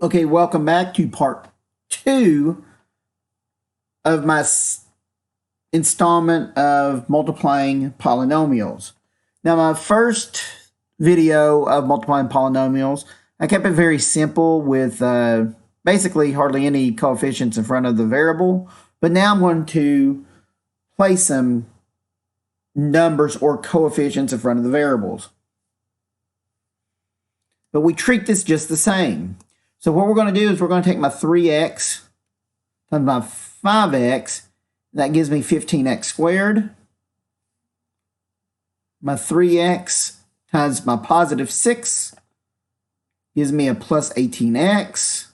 Okay, welcome back to part 2 of my installment of multiplying polynomials. Now, my first video of multiplying polynomials, I kept it very simple with basically hardly any coefficients in front of the variable, but now I'm going to place some numbers or coefficients in front of the variables. But we treat this just the same. So what we're going to do is we're going to take my 3x times my 5x. That gives me 15x squared. My 3x times my positive 6 gives me a plus 18x.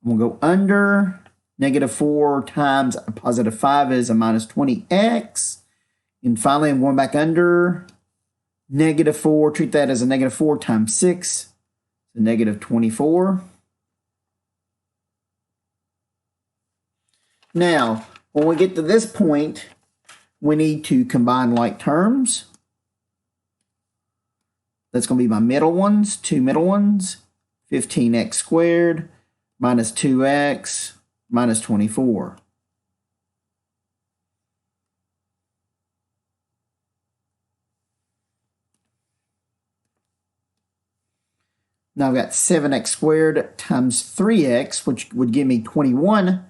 I'm going to go under. Negative 4 times a positive 5 is a minus 20x. And finally, I'm going back under. Negative 4, treat that as a negative 4 times 6. So negative 24. Now, when we get to this point, we need to combine like terms. That's going to be my middle ones, two middle ones. 15x squared minus 2x minus 24. Now I've got 7x squared times 3x, which would give me 21x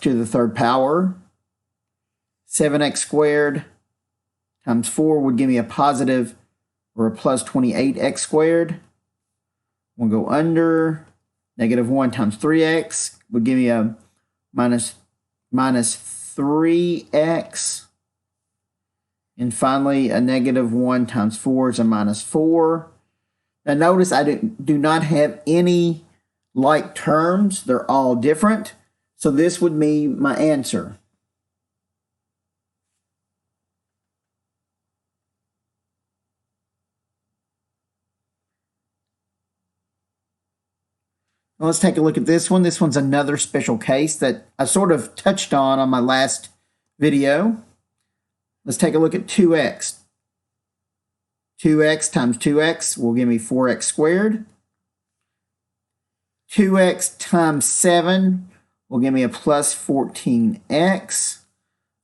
to the third power. 7x squared times 4 would give me a positive or a plus 28x squared. We'll go under. Negative 1 times 3x would give me a minus 3x. And finally, a negative 1 times 4 is a minus 4. Now notice I do not have any like terms. They're all different. So this would be my answer. Now let's take a look at this one. This one's another special case that I sort of touched on my last video. Let's take a look at 2x. 2x times 2x will give me 4x squared. 2x times 7 will give me a plus 14x.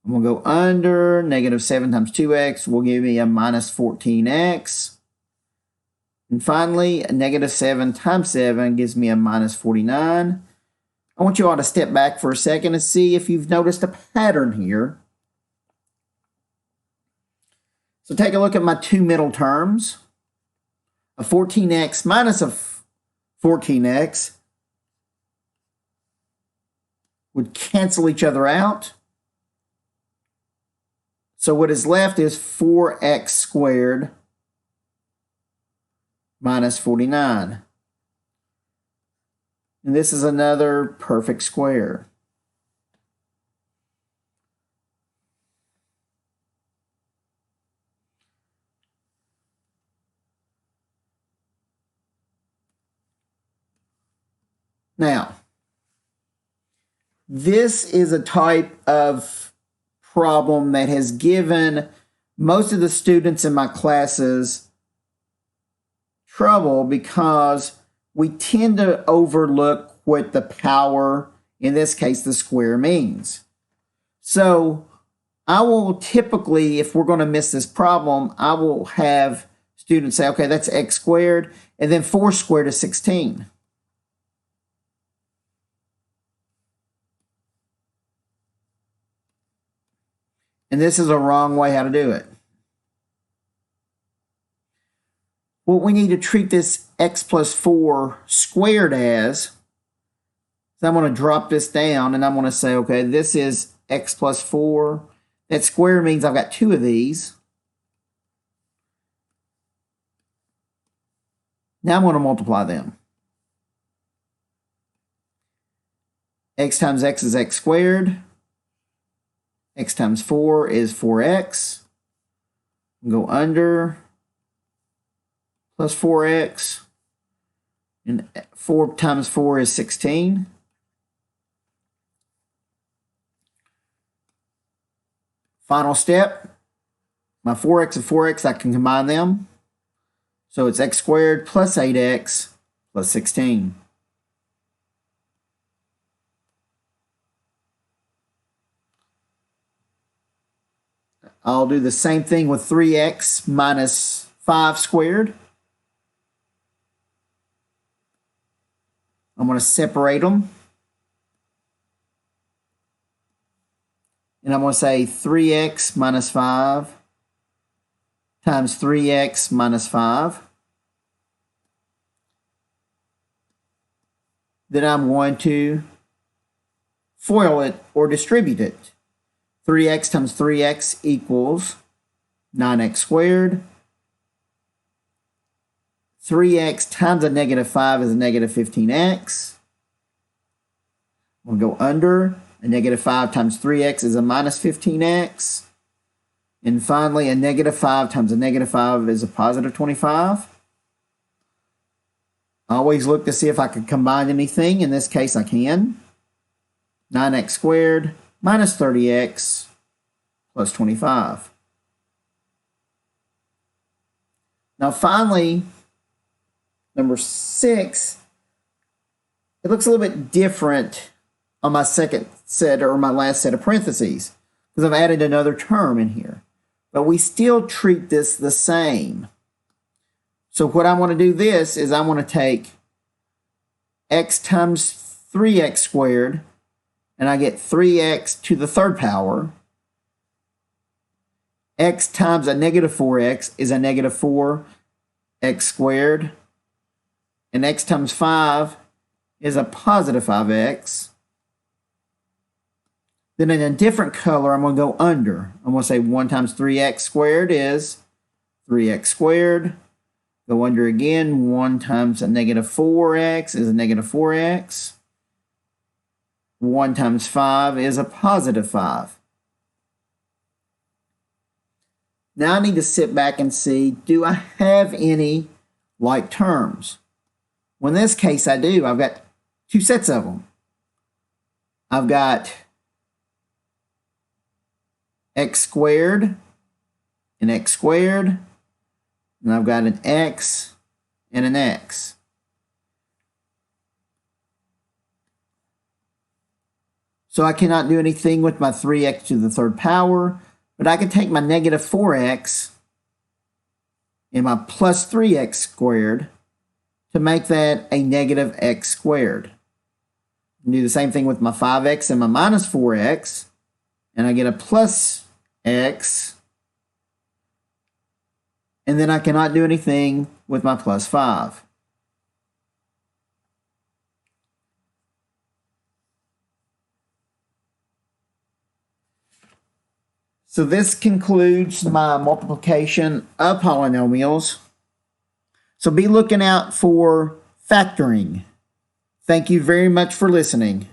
I'm going to go under. Negative 7 times 2x will give me a minus 14x. And finally, a negative 7 times 7 gives me a minus 49. I want you all to step back for a second and see if you've noticed a pattern here. So take a look at my two middle terms. A 14x minus a 14x would cancel each other out. So what is left is 4x squared minus 49. And this is another perfect square. Now, this is a type of problem that has given most of the students in my classes trouble because we tend to overlook what the power, in this case the square, means. So I will typically, if we're going to miss this problem, I will have students say, okay, that's x squared, and then 4 squared is 16. And this is a wrong way how to do it. What we need to treat this x plus 4 squared as, so I'm going to drop this down and I'm going to say, okay, this is x plus 4. That square means I've got two of these. Now I'm going to multiply them. X times x is x squared. X times 4 is 4x. Go under. Plus 4x. And 4 times 4 is 16. Final step. My 4x and 4x, I can combine them. So it's x squared plus 8x plus 16. I'll do the same thing with 3x minus 5 squared. I'm going to separate them. And I'm going to say 3x minus 5 times 3x minus 5. Then I'm going to FOIL it or distribute it. 3x times 3x equals 9x squared. 3x times a negative 5 is a negative 15x. We'll go under. A negative 5 times 3x is a minus 15x. And finally, a negative 5 times a negative 5 is a positive 25. I always look to see if I can combine anything. In this case, I can. 9x squared minus 30x plus 25. Now finally, number 6, it looks a little bit different on my second set or my last set of parentheses because I've added another term in here. But we still treat this the same. So what I want to do this is I want to take x times 3x squared, and I get 3x to the third power. X times a negative 4x is a negative 4x squared. And x times 5 is a positive 5x. Then in a different color, I'm going to go under. I'm going to say 1 times 3x squared is 3x squared. Go under again. 1 times a negative 4x is a negative 4x. 1 times 5 is a positive 5. Now I need to sit back and see, do I have any like terms? Well, in this case, I do. I've got 2 sets of them. I've got x squared and x squared, and I've got an x and an x. So I cannot do anything with my 3x to the third power, but I can take my negative 4x and my plus 3x squared to make that a negative x squared. And do the same thing with my 5x and my minus 4x, and I get a plus x, and then I cannot do anything with my plus 5. So this concludes my multiplication of polynomials. So be looking out for factoring. Thank you very much for listening.